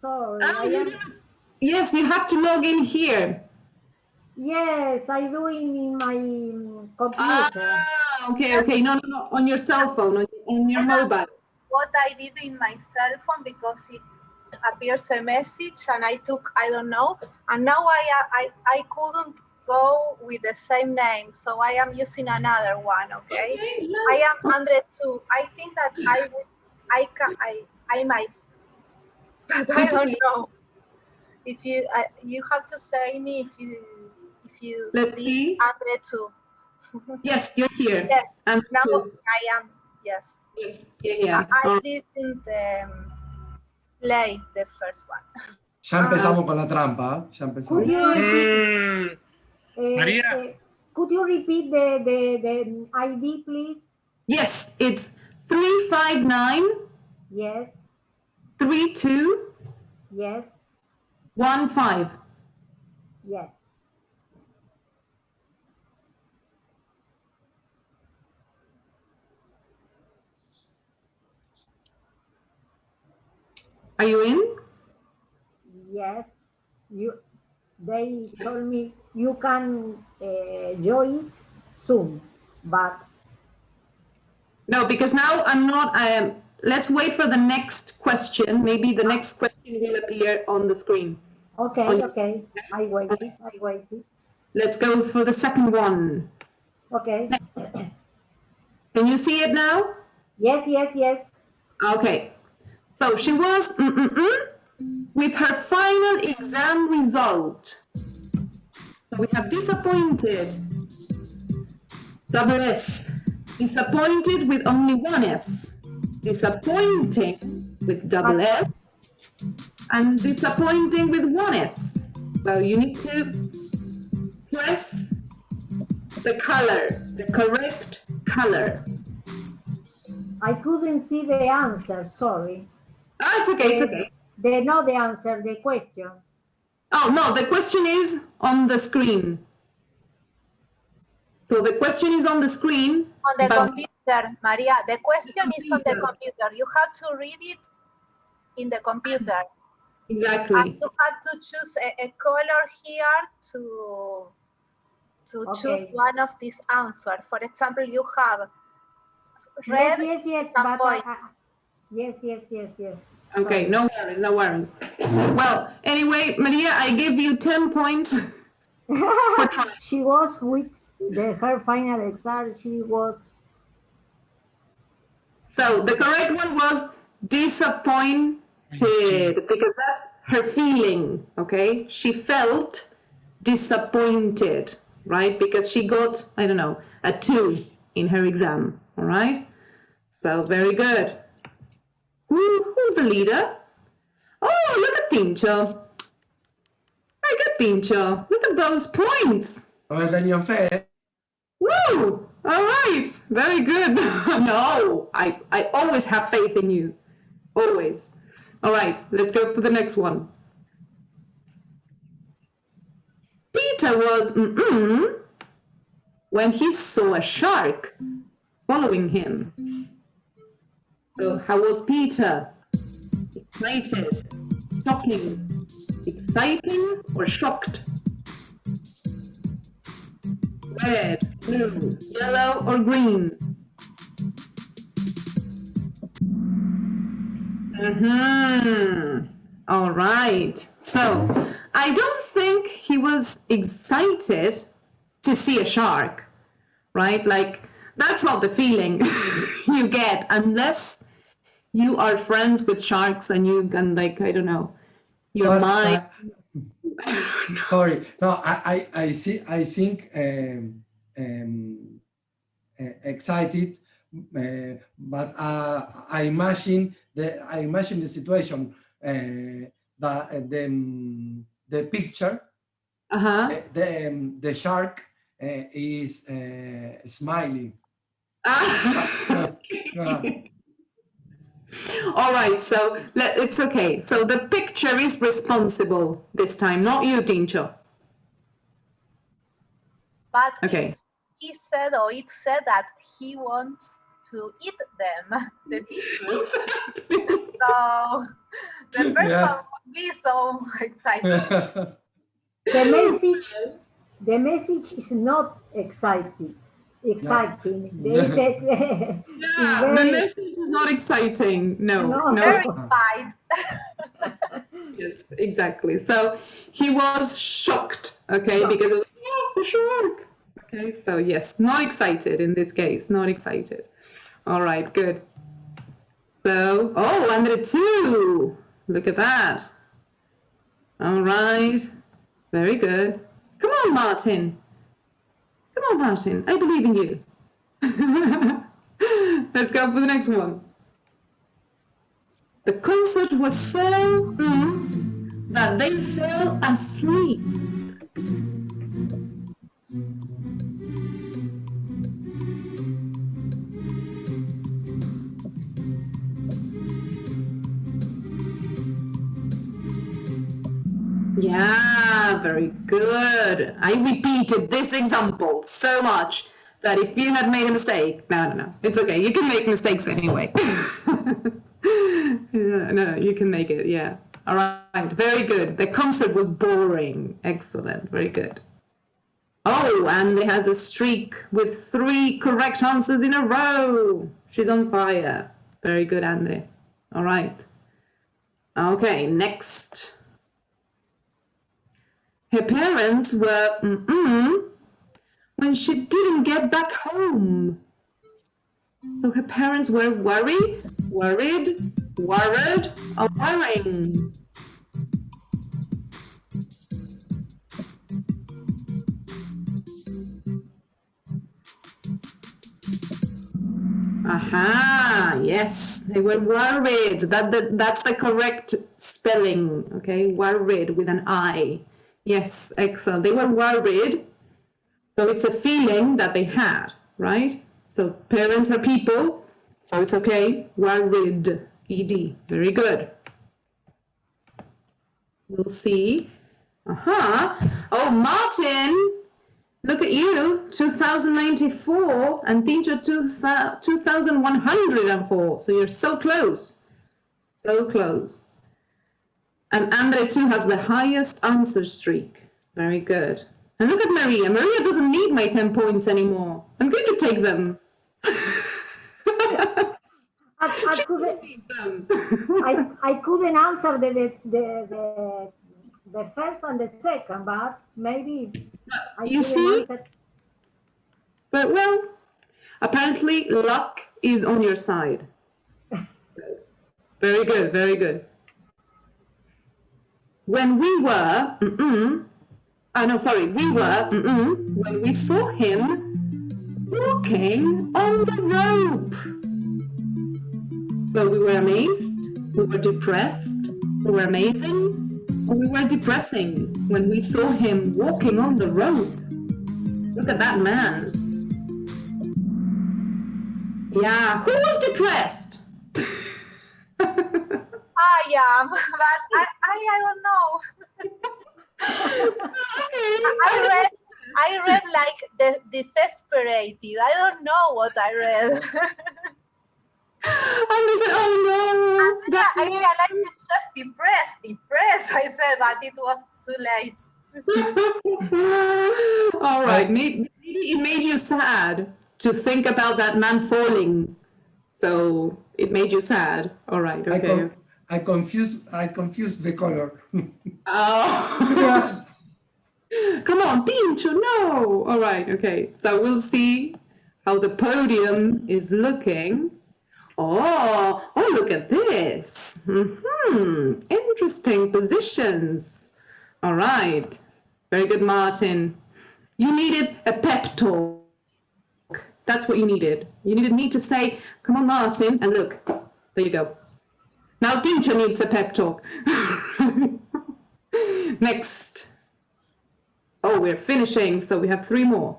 Sorry. yes, you have to log in here. Yes, I do it in my computer. Okay. No, on your cell phone, on your mobile. What I did in my cell phone, because it appears a message and I don't know, and now I couldn't go with the same name, so I am using another one. Okay, I am 102. I think that I might, but I don't know. If you have to say me if you Let's see. 102. Yes, you're here. Yes, And now two. I am. Yes. Yes, yeah. I didn't play the first one. Ya empezamos con la trampa. Ya empezamos. Could you repeat, Maria, could you repeat the ID, please? Yes, it's 359 Yes, 3215. yes, yes. Are you in? Yes, they told me you can join soon, but No, because now I'm not. Let's wait for the next question. Maybe the next question will appear on the screen. okay, On your- okay. I waited. Let's go for the second one. Okay. Can you see it now? Yes. Okay. So she was with her final exam result. So we have disappointed. Double S. Disappointed with only one S. Disappointing with double S. And disappointing with one S. So you need to press the color, the correct color. I couldn't see the answer. Sorry. It's okay. Not the answer, the question. Oh, no, the question is on the screen. So the question is on the screen. On the but computer, Maria. The question is on the computer. You have to read it in the computer. Exactly. And you have to choose a color here to choose one of these answers. For example, you have red. Yes. some But point. yes. Okay, no worries. Well, anyway, Maria, I give you 10 points for trying. She was with her final exam. She was. So the correct one was disappointed because that's her feeling, okay? She felt disappointed, right? Because she got, I don't know, a 2 in her exam, all right? So very good. Who's the leader? Oh, look at Tincho. Very good, Tincho. Look at those points. Well, then you're fair. Woo! All right. Very good. No, I always have faith in you. Always. All right, let's go for the next one. Peter was when he saw a shark following him. So how was Peter? Excited, shocking, exciting or shocked? Red, blue, yellow or green? All right. So I don't think he was excited to see a shark, right? Like, that's not the feeling you get unless you are friends with sharks and you can, like, I don't know, your mind. Sorry, no, I think excited, but I imagine the situation, the picture, the shark is smiling. All right, so it's okay. So the picture is responsible this time, not you, Tincho. But Okay. he said, or it said that he wants to eat them, the pieces. So the person would be so excited. The message is not exciting. Exciting. Yeah, the message is not exciting. No. Terrified. Yes, exactly. So he was shocked, okay, because it was, oh, a shark. Okay, so yes, not excited in this case, not excited. All right, good. So, oh, Andre too. Look at that. All right, very good. Come on, Martin. Come on, Martin. I believe in you. Let's go for the next one. The concert was so that they fell asleep. Yeah, very good. I repeated this example so much that if you had made a mistake, no, it's okay. You can make mistakes anyway. No, you can make it, yeah. All right, very good. The concert was boring. Excellent, very good. Oh, and it has a streak with 3 correct answers in a row. She's on fire. Very good, Andre. All right. Okay, next. Her parents were when she didn't get back home. So her parents were worried, or worrying. Aha, yes, they were worried. That's the correct spelling, okay? Worried with an I. Yes, excellent. They were worried. So it's a feeling that they had, right? So parents are people, so it's okay. Worried, ED. Very good. We'll see. Oh, Martin, look at you, 2094, and Tincho 2104. So you're so close. So close. And Andre too has the highest answer streak. Very good. And look at Maria. Maria doesn't need my 10 points anymore. I'm going to take them. I couldn't answer the first and the second, but maybe you see? Answer. But well, apparently luck is on your side. Very good, very good. When we were, when we saw him walking on the rope. So we were amazed, we were depressed, we were amazing, or we were depressing when we saw him walking on the rope. Look at that man. Yeah, who was depressed? I am, but I don't know. Okay. I read like the desesperated. I don't know what I read. And they said, oh no. Yeah, I realized it says depressed. I said, but it was too late. All right, maybe it made you sad to think about that man falling. So it made you sad. All right, okay. I confused the color. Oh. Come on, Tincho, no. All right, okay. So we'll see how the podium is looking. Oh, look at this. Interesting positions. All right. Very good, Martin. You needed a pep talk. That's what you needed. You needed me to say, come on, Martin, and look, there you go. Now Tincho needs a pep talk. Next. Oh, we're finishing, so we have 3 more.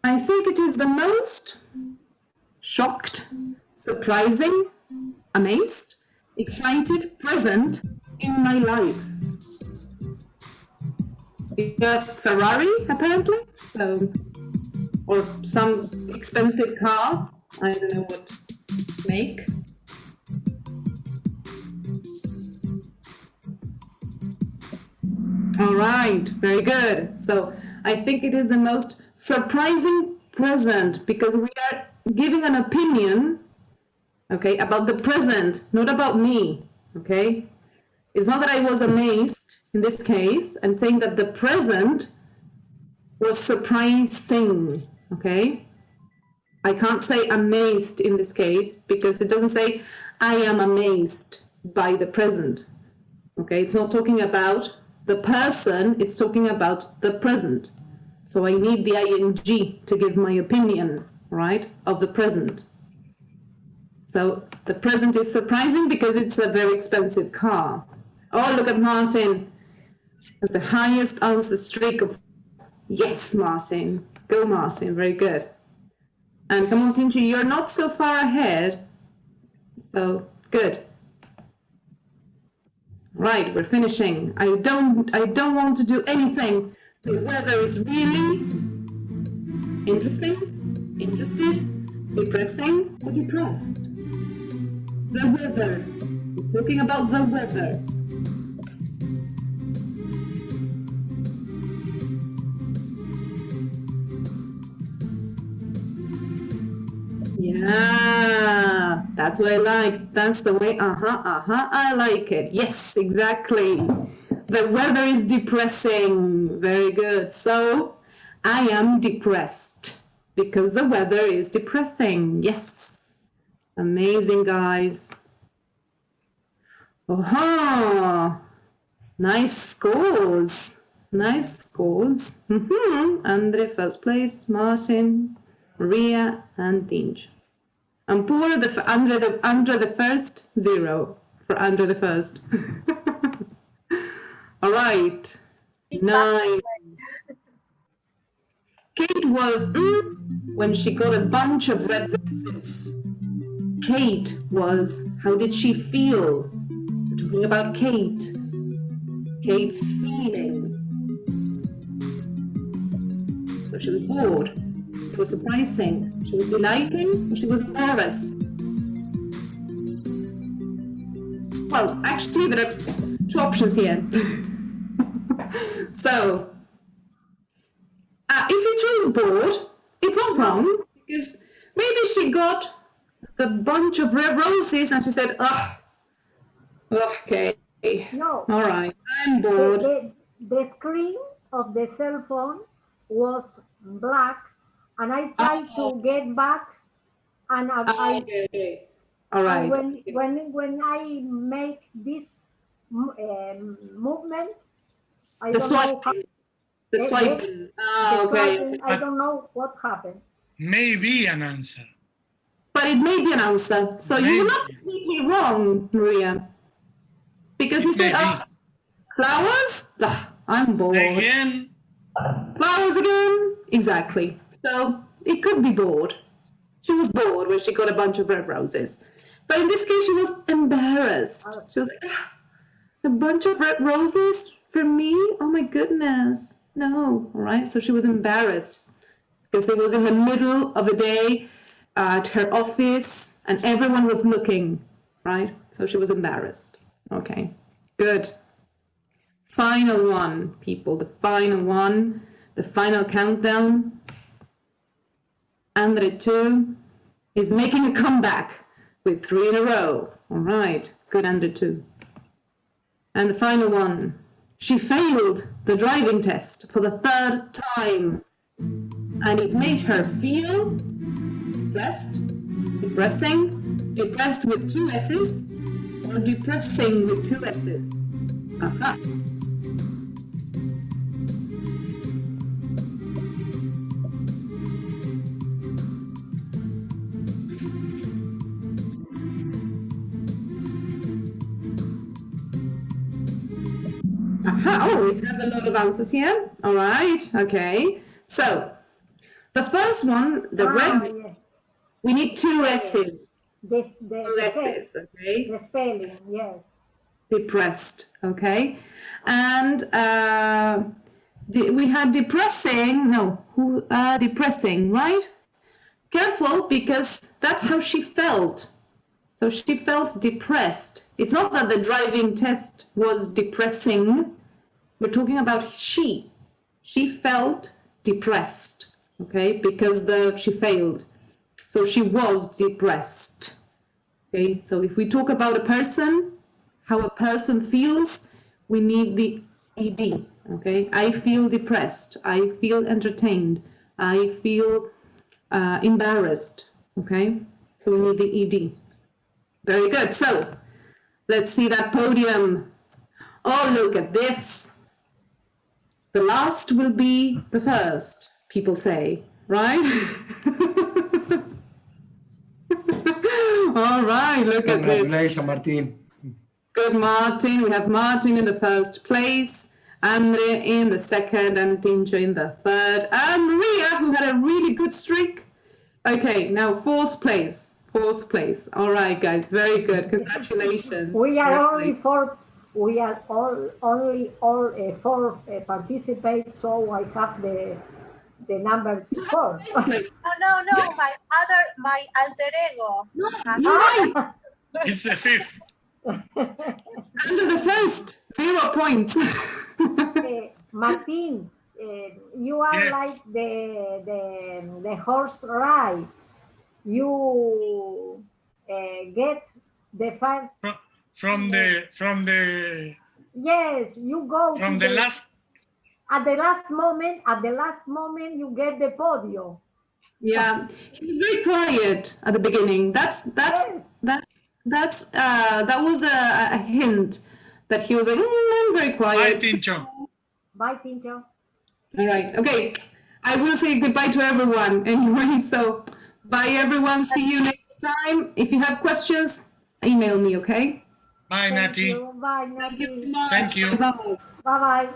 I think it is the most shocked, surprising, amazed, excited, present in my life. It's a Ferrari, apparently, so, or some expensive car. I don't know what make. All right, very good. So I think it is the most surprising present because we are giving an opinion, okay, about the present, not about me, okay? It's not that I was amazed in this case. I'm saying that the present was surprising, okay? I can't say amazed in this case because it doesn't say I am amazed by the present, okay? It's not talking about the person, it's talking about the present. So I need the ing to give my opinion, right, of the present. So the present is surprising because it's a very expensive car. Oh, look at Martin. That's the highest answer streak of, yes, Martin. Go, Martin, very good. And come on, Tinchi, you're not so far ahead. So, good. Right, we're finishing. I don't want to do anything. The weather is really interesting, interested, depressing, or depressed. The weather. We're talking about the weather. Yeah, that's what I like. That's the way, I like it. Yes, exactly. The weather is depressing. Very good. So, I am depressed because the weather is depressing. Yes. Amazing, guys. Nice scores. Nice scores. Andre, first place. Martin, Maria, and Dinge. And poor under the first, 0 for under the first. All right. 9. Kate was when she got a bunch of red roses. Kate was, how did she feel? We're talking about Kate. Kate's feeling. So she was bored. It was surprising. She was delighting, or she was embarrassed. Well, actually, there are 2 options here. So, if you choose bored, it's not wrong, because maybe she got the bunch of red roses and she said, okay, No. all right, I'm bored. The screen of the cell phone was black, and I tried to get back, and Okay. All right. when I make this movement, I The don't know how, swiping. The swiping. the Okay. swiping, I don't know what happened. Maybe an answer. But it may be an answer. So you were not Maybe. completely wrong, Maria. Because you said, Maybe. flowers? I'm bored. Again, Flowers again? Exactly. So it could be bored. She was bored when she got a bunch of red roses. But in this case, she was embarrassed. She was like, a bunch of red roses for me? Oh my goodness. No. All right. So she was embarrassed because it was in the middle of the day. at her office, and everyone was looking, right? So she was embarrassed. Okay, good. Final one, people, the final one, the final countdown. Andre 2 is making a comeback with 3 in a row. All right, good, Andre 2. And the final one, she failed the driving test for the 3rd time. And it made her feel depressed, depressed with 2 S's, or depressing with 2 S's. Aha. Aha. Oh, we have a lot of answers here. All right. Okay. So the first one, the red, yes. we need 2 S's. The 2 S's. Okay. The spelling, yes. Depressed. Okay. And we had depressing. No, depressing, right? Careful, because that's how she felt. So she felt depressed. It's not that the driving test was depressing. We're talking about she. She felt depressed, okay, because she failed. So she was depressed. Okay, so if we talk about a person, how a person feels, we need the ed. Okay, I feel depressed. I feel entertained. I feel embarrassed. Okay, so we need the ed. Very good. So let's see that podium. Oh, look at this. The last will be the first, people say, right? All right, look at this. Congratulations, Martin. Good, Martin. We have Martin in the first place, Andre in the second, and Tincho in the third, and Maria, who had a really good streak. Okay, now fourth place. Fourth place. All right, guys. Very good. Congratulations. We are only four. We are only four participants, so I have the number 4. Oh, no, Yes. my alter ego. You're right. It's the 5th. Under the first. 0 points. Martin, you are Yeah. like the horse ride. You get the first. From the Yes, you go from to the last. At the last moment, you get the podium. Yeah, he was very quiet at the beginning. That was a hint that he was like, I'm very Bye, quiet. Tincho. Bye, Tincho. All right. Okay. I will say goodbye to everyone anyway. So bye, everyone. See you next time. If you have questions, email me, okay? Bye, Thank Naty. you. Bye, Thank you Naty. so much. Thank you. Bye-bye. Bye-bye.